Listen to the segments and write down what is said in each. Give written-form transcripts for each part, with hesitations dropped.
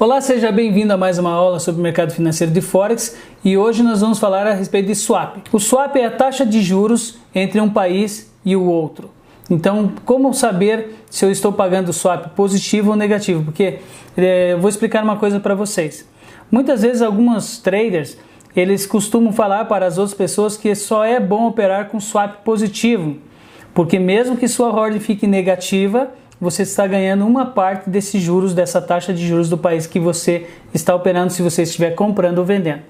Olá, seja bem-vindo a mais uma aula sobre o mercado financeiro de Forex e hoje nós vamos falar a respeito de swap. O swap é a taxa de juros entre um país e o outro. Então, como saber se eu estou pagando swap positivo ou negativo? Porque eu vou explicar uma coisa para vocês. Muitas vezes alguns traders, eles costumam falar para as outras pessoas que só é bom operar com swap positivo, porque mesmo que sua ordem fique negativa, você está ganhando uma parte desses juros, dessa taxa de juros do país que você está operando se você estiver comprando ou vendendo.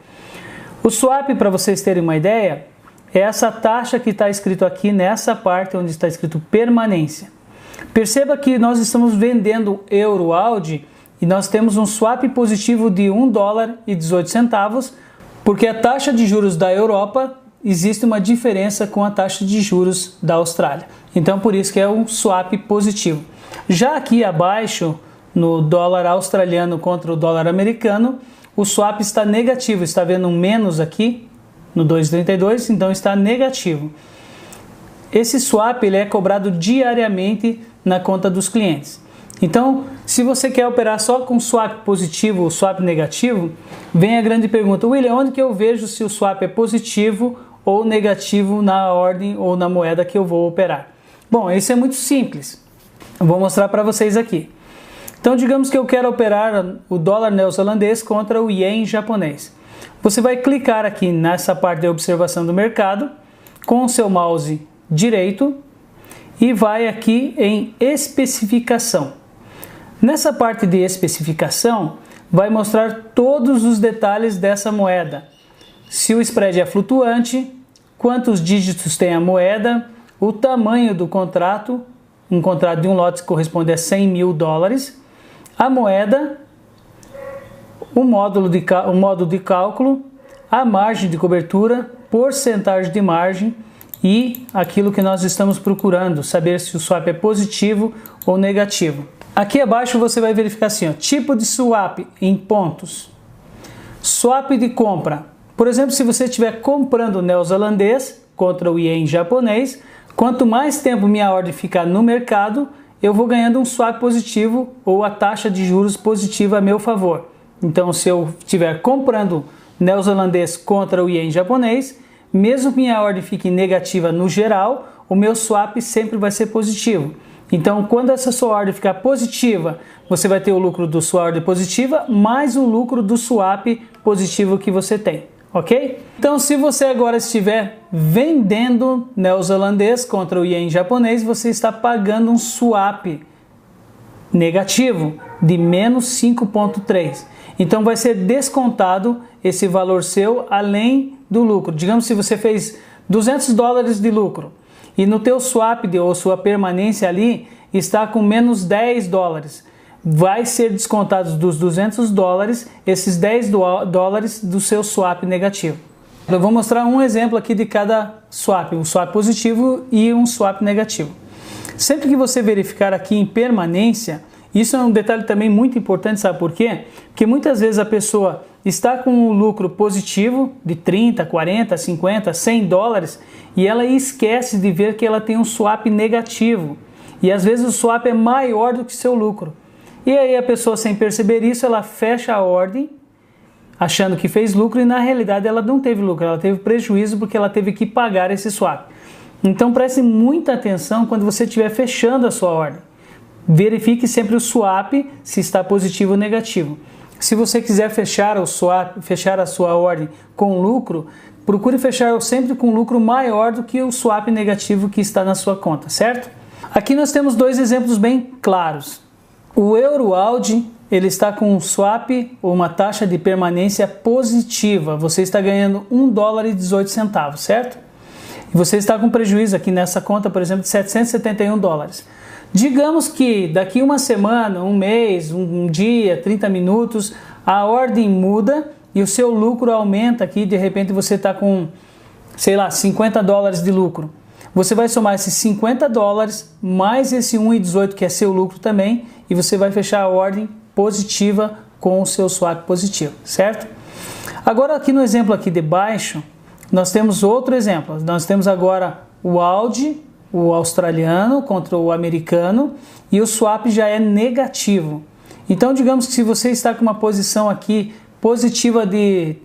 O swap, para vocês terem uma ideia, é essa taxa que está escrito aqui nessa parte onde está escrito permanência. Perceba que nós estamos vendendo euro AUD e nós temos um swap positivo de $1,18, porque a taxa de juros da Europa existe uma diferença com a taxa de juros da Austrália. Então, por isso que é um swap positivo. Já aqui abaixo, no dólar australiano contra o dólar americano, o swap está negativo. Está vendo um menos aqui no 2,32, então está negativo. Esse swap ele é cobrado diariamente na conta dos clientes. Então, se você quer operar só com swap positivo ou swap negativo, vem a grande pergunta: William, onde que eu vejo se o swap é positivo ou negativo na ordem ou na moeda que eu vou operar? Bom, isso é muito simples. Eu vou mostrar para vocês aqui. Então, digamos que eu quero operar o dólar neozelandês contra o ien japonês. Você vai clicar aqui nessa parte de observação do mercado com o seu mouse direito e vai aqui em especificação. Nessa parte de especificação, vai mostrar todos os detalhes dessa moeda. Se o spread é flutuante, quantos dígitos tem a moeda, o tamanho do contrato, um contrato de um lote corresponde a $100 mil, a moeda, o modo de cálculo, a margem de cobertura, porcentagem de margem e aquilo que nós estamos procurando, saber se o swap é positivo ou negativo. Aqui abaixo você vai verificar assim, tipo de swap em pontos. Swap de compra. Por exemplo, se você estiver comprando o neozelandês contra o ien japonês, quanto mais tempo minha ordem ficar no mercado, eu vou ganhando um swap positivo ou a taxa de juros positiva a meu favor. Então, se eu estiver comprando neozelandês contra o ien japonês, mesmo que minha ordem fique negativa no geral, o meu swap sempre vai ser positivo. Então, quando essa sua ordem ficar positiva, você vai ter o lucro da sua ordem positiva mais o lucro do swap positivo que você tem. Ok? Então, se você agora estiver vendendo neozelandês contra o ien japonês, você está pagando um swap negativo de menos 5,3. Então, vai ser descontado esse valor seu além do lucro. Digamos, se você fez $200 de lucro e no teu swap ou sua permanência ali está com menos $10. Vai ser descontados dos $200 esses $10 do seu swap negativo. Eu vou mostrar um exemplo aqui de cada swap, um swap positivo e um swap negativo. Sempre que você verificar aqui em permanência, isso é um detalhe também muito importante, sabe por quê? Porque muitas vezes a pessoa está com um lucro positivo de 30, 40, 50, $100 e ela esquece de ver que ela tem um swap negativo. E às vezes o swap é maior do que seu lucro. E aí a pessoa, sem perceber isso, ela fecha a ordem achando que fez lucro e na realidade ela não teve lucro, ela teve prejuízo porque ela teve que pagar esse swap. Então preste muita atenção quando você estiver fechando a sua ordem. Verifique sempre o swap se está positivo ou negativo. Se você quiser fechar o swap, fechar a sua ordem com lucro, procure fechar sempre com lucro maior do que o swap negativo que está na sua conta, certo? Aqui nós temos dois exemplos bem claros. O euro AUD, ele está com um swap ou uma taxa de permanência positiva. Você está ganhando $1,18, certo? E você está com prejuízo aqui nessa conta, por exemplo, de $771. Digamos que daqui uma semana, um mês, um dia, 30 minutos, a ordem muda e o seu lucro aumenta aqui. De repente você está com, sei lá, $50 de lucro. Você vai somar esses $50 mais esse 1,18 que é seu lucro também e você vai fechar a ordem positiva com o seu swap positivo, certo? Agora aqui no exemplo aqui de baixo, nós temos outro exemplo. Nós temos agora o AUD, o australiano contra o americano e o swap já é negativo. Então, digamos que se você está com uma posição aqui positiva de,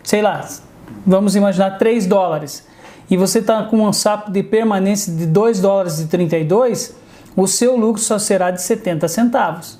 sei lá, vamos imaginar 3 dólares, e você está com um swap de permanência de 2 dólares e 32, o seu lucro só será de 70 centavos.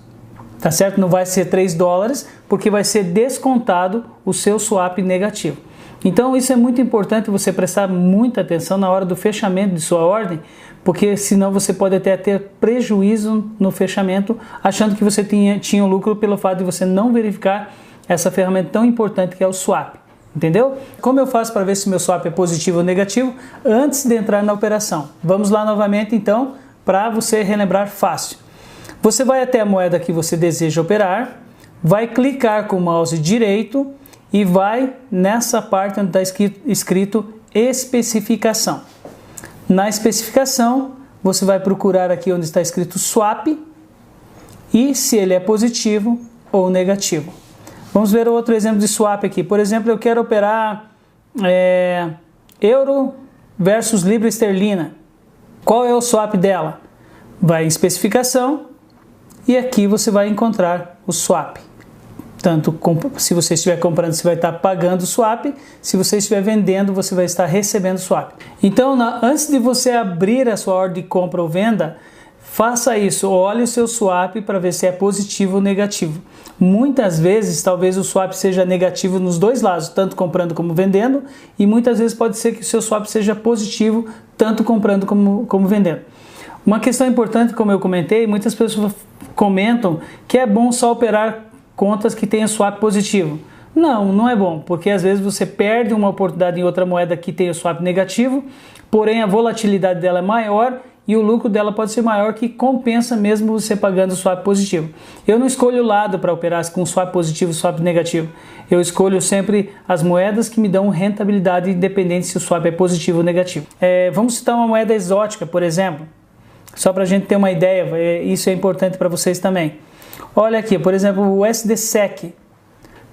Tá certo? Não vai ser 3 dólares, porque vai ser descontado o seu swap negativo. Então isso é muito importante você prestar muita atenção na hora do fechamento de sua ordem, porque senão você pode até ter prejuízo no fechamento, achando que você tinha um lucro pelo fato de você não verificar essa ferramenta tão importante que é o swap. Entendeu? Como eu faço para ver se meu swap é positivo ou negativo antes de entrar na operação? Vamos lá novamente então, para você relembrar fácil. Você vai até a moeda que você deseja operar, vai clicar com o mouse direito e vai nessa parte onde está escrito especificação. Na especificação, você vai procurar aqui onde está escrito swap e se ele é positivo ou negativo. Vamos ver outro exemplo de swap aqui. Por exemplo, eu quero operar euro versus libra esterlina. Qual é o swap dela? Vai em especificação e aqui você vai encontrar o swap. Tanto se você estiver comprando, você vai estar pagando o swap. Se você estiver vendendo, você vai estar recebendo o swap. Então, antes de você abrir a sua ordem de compra ou venda, faça isso. Olhe o seu swap para ver se é positivo ou negativo. Muitas vezes, talvez o swap seja negativo nos dois lados, tanto comprando como vendendo. E muitas vezes pode ser que o seu swap seja positivo, tanto comprando como vendendo. Uma questão importante, como eu comentei, muitas pessoas comentam que é bom só operar contas que tenham swap positivo. Não, não é bom, porque às vezes você perde uma oportunidade em outra moeda que tem o swap negativo, porém a volatilidade dela é maior e o lucro dela pode ser maior, que compensa mesmo você pagando o swap positivo. Eu não escolho o lado para operar com swap positivo e swap negativo. Eu escolho sempre as moedas que me dão rentabilidade, independente se o swap é positivo ou negativo. Vamos citar uma moeda exótica, por exemplo, só para a gente ter uma ideia, isso é importante para vocês também. Olha aqui, por exemplo, o USDSEC.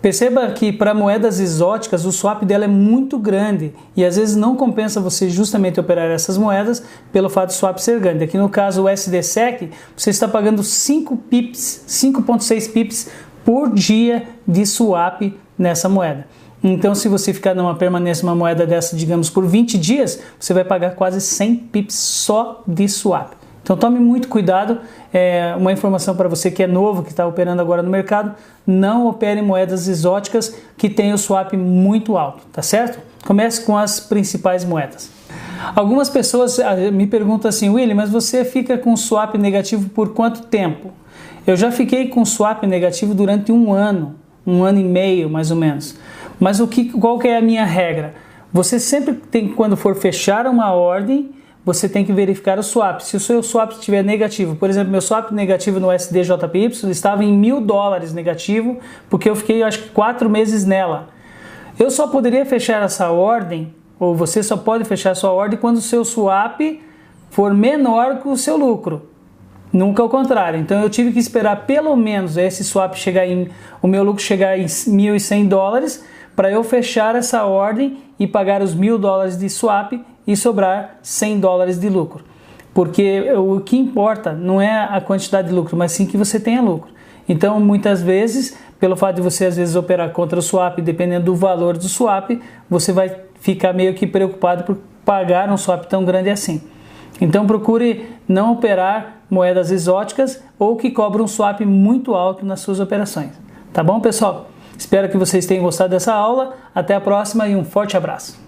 Perceba que para moedas exóticas o swap dela é muito grande e às vezes não compensa você justamente operar essas moedas pelo fato de swap ser grande. Aqui no caso o USDSEC, você está pagando 5 pips, 5,6 pips por dia de swap nessa moeda. Então, se você ficar numa permanência uma moeda dessa, digamos, por 20 dias, você vai pagar quase 100 pips só de swap. Então tome muito cuidado, uma informação para você que é novo, que está operando agora no mercado, não opere em moedas exóticas que tenham o swap muito alto, tá certo? Comece com as principais moedas. Algumas pessoas me perguntam assim, Willy, mas você fica com swap negativo por quanto tempo? Eu já fiquei com swap negativo durante um ano e meio mais ou menos. Mas qual que é a minha regra? Você sempre tem, quando for fechar uma ordem, você tem que verificar o swap. Se o seu swap estiver negativo, por exemplo, meu swap negativo no USDJPY estava em $1.000 negativo, porque eu fiquei, acho que 4 meses nela. Eu só poderia fechar essa ordem, ou você só pode fechar a sua ordem quando o seu swap for menor que o seu lucro. Nunca ao contrário. Então eu tive que esperar pelo menos esse swap o meu lucro chegar em $1.100 para eu fechar essa ordem e pagar os $1.000 de swap e sobrar $100 de lucro. Porque o que importa não é a quantidade de lucro, mas sim que você tenha lucro. Então, muitas vezes, pelo fato de você às vezes operar contra o swap, dependendo do valor do swap, você vai ficar meio que preocupado por pagar um swap tão grande assim. Então, procure não operar moedas exóticas ou que cobram um swap muito alto nas suas operações. Tá bom, pessoal? Espero que vocês tenham gostado dessa aula. Até a próxima e um forte abraço.